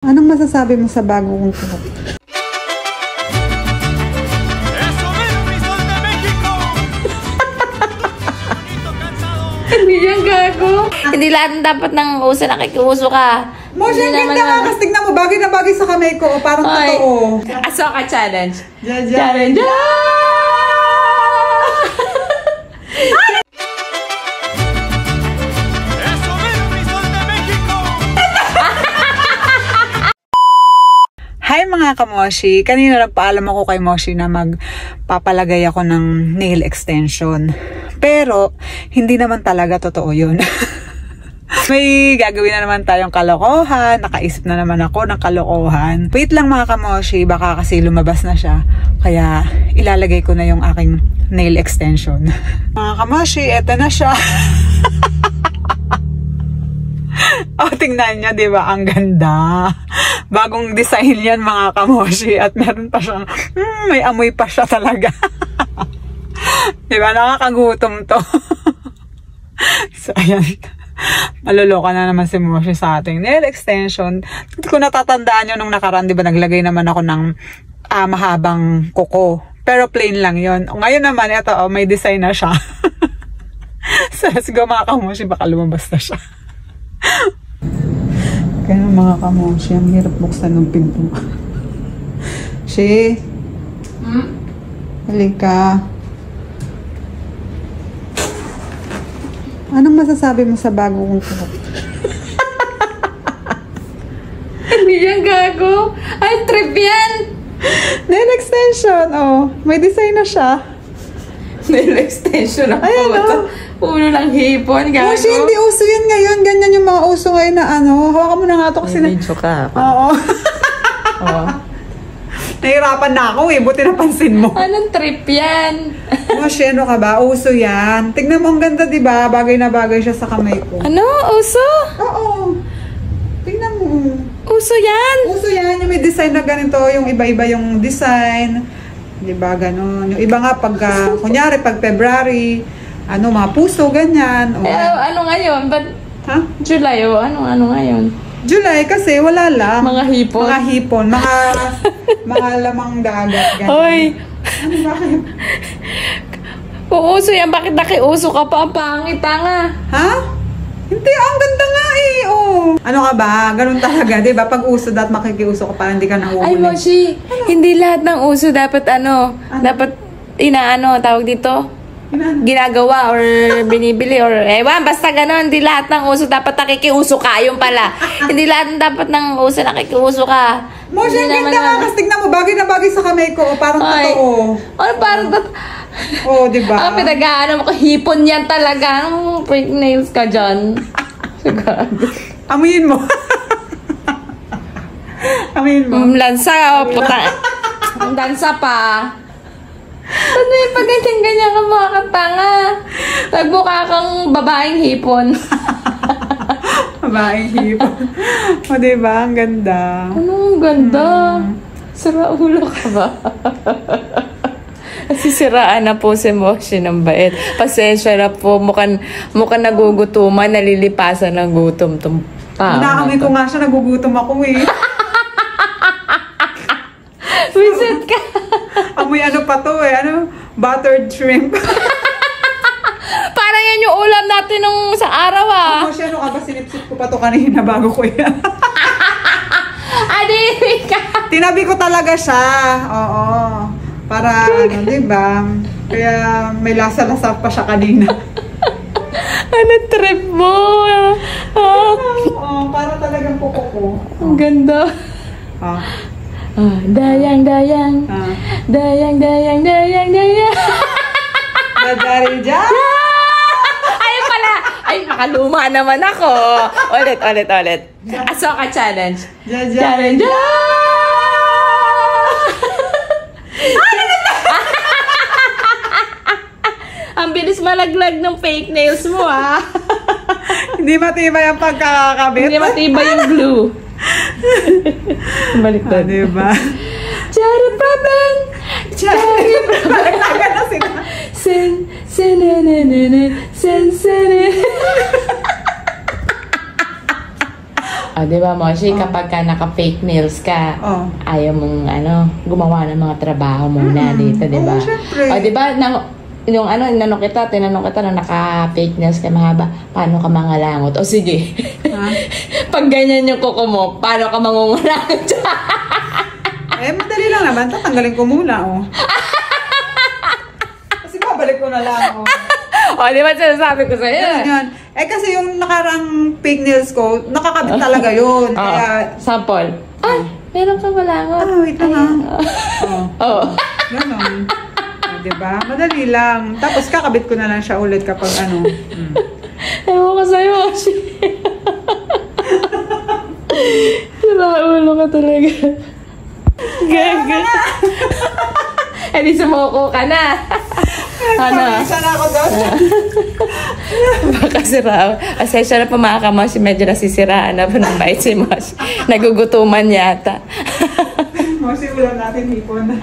Anong masasabi mo sa bago kong buhok? Hindi yan gago. Hindi lahat dapat ng uso nakikiuso ka. Moshi, ang ganda nga. Kasi tignan mo, bagay na bagay sa kamay ko. O, parang totoo. Asoka challenge. Challenge. Hi mga kamoshi! Kanina nagpaalam ako kay Moshi na magpapalagay ako ng nail extension. Pero, hindi naman talaga totoo yun. May gagawin na naman tayong kalokohan. Nakaisip na naman ako ng kalokohan. Wait lang mga kamoshi, baka kasi lumabas na siya. Kaya, ilalagay ko na yung aking nail extension. Mga kamoshi, eto na siya. Oh, tingnan nyo, diba? Ang ganda. Bagong design yan mga kamoshi. At meron pa siyang, may amoy pa siya talaga. Diba? Nakakagutom to. So, ayan. Maloloka na naman si Moshi sa ating nail extension. Hindi ko natatandaan yun nung nakaraan. Diba? Naglagay naman ako ng mahabang kuko. Pero plain lang yun. Ngayon naman, ito, may design na siya. So, let's go mga kamoshi. Baka lumabas na siya. Kaya mga kamoshi, ang hirap buksan ng pinto. Shi? Halika. Anong masasabi mo sa bago kong buhok? Hindi yan gago. Ay, trip yan. Nail extension. Oh, may design na siya. Nail extension ako. Ayan, oh. Uno ng hipon, gago. Moshi, hindi uso yan ngayon. Ganyan yung mga uso ngayon na ano. Hawakan mo na nga ito kasi may video ka. Oo. Oo. Nahirapan na ako eh. Buti napansin mo. Anong trip yan? Moshi, ano ka ba? Uso yan. Tignan mo ang ganda, diba? Bagay na bagay siya sa kamay ko. Ano? Uso? Oo. Tignan mo. Uso yan? Uso yan. Yung may design na ganito. Yung iba-iba yung design. Diba? Ganon. Yung iba nga pag, kunyari, pag February, ano, mga puso, ganyan. O, ano ngayon? Ba't ha? July o? Ano ngayon? July kasi wala lang. Mga hipon? Mga hipon. Mga lamang dagat. Ganyan. Hoy! Ano bakit? Kung uso yan, bakit nakiuso ka pa? Ang pangit nga. Ha? Hindi, ang ganda nga eh. Oh. Ano ka ba? Ganun talaga, di ba? Pag uso, dapat makikiuso ka para hindi ka nahuhuli. Ay, Moshi, hindi lahat ng uso dapat dapat tawag dito? Ginagawa or binibili or ewan, basta gano'n. Hindi lahat ng uso dapat nakikiuso ka. Yung pala. Hindi lahat dapat ng uso nakikiuso ka. Moshi, ang ganda nga. Kasi tignan mo, bagay na bagay sa kamay ko. Parang totoo. Ano parang oh, di ba? Ang pinag-ano mo, hipon yan talaga. Anong fake nails ka dyan? Amuyin mo. Amuyin mo. Lansa, oh, puta. Ang lansa pa. Ano yung pag-ganyan ka mga katanga? Nagbuka kang babaeng hipon. Babaeng hipon. O, diba? Ang ganda. Ano ang ganda? Sira ulo ka ba? Kasi siraan na po si Moshi ng bait. Pasensya na po. Mukhang nagugutuman, nalilipasan ng gutom. Naamoy ko nga siya, nagugutom ako eh. Visit ka. Amoy ano pa to eh, buttered shrimp. Parang yan yung ulam natin nung sa araw ah. Moshi, ano ka ba? Sinipsip ko pa to kanina bago ko yan. Adi ka. Tinabi ko talaga siya. Oo. Para diba? Kaya may lasa-lasa pa siya kanina. Ano trip mo? Oo, para talagang kuko ko. Ang ganda. Dayang. Dayang. Dadari dyan. Ayun pala. Ay, makaluma naman ako. Ulit. Asoka challenge. Challenge. Ang bilis malaglag ng fake nails mo ah. Hindi matibay ang pagkakakabit. Hindi matibay yung glue. Balik na. Diba? Cherry problem. Balaglagan na sila. Sen. O, di ba, Moshi, kapag ka naka-fake nails ka, ayaw mong, gumawa ng mga trabaho muna dito, di ba? Syempre. O, di ba, tinanong kita na naka-fake nails ka mahaba, paano ka mangalangot? O, sige. Pag ganyan yung kuko mo, paano ka mangungulangot? Madali lang naman. Tatanggalin ko muna, Kasi babalik ko na lang, O, di ba sinasabi ko sa'yo? Yan. Kasi yung nakarang fake nails ko, nakakabit talaga yun. Kaya, sample. Meron ka malangot. wait lang Oo. Ganon. Diba? Madali lang. Tapos kakabit ko na lang siya ulit kapag Ewan ko sa'yo, Moshi. Ulo ka talaga. Gaga. Di sumuko ka na. Sana ako doon. Baka sira. Asensya na po mga kamoshi. Medyo nasisiraan na po ng bait si Moshi. Nagugutuman yata. Moshi, ulam natin hipon.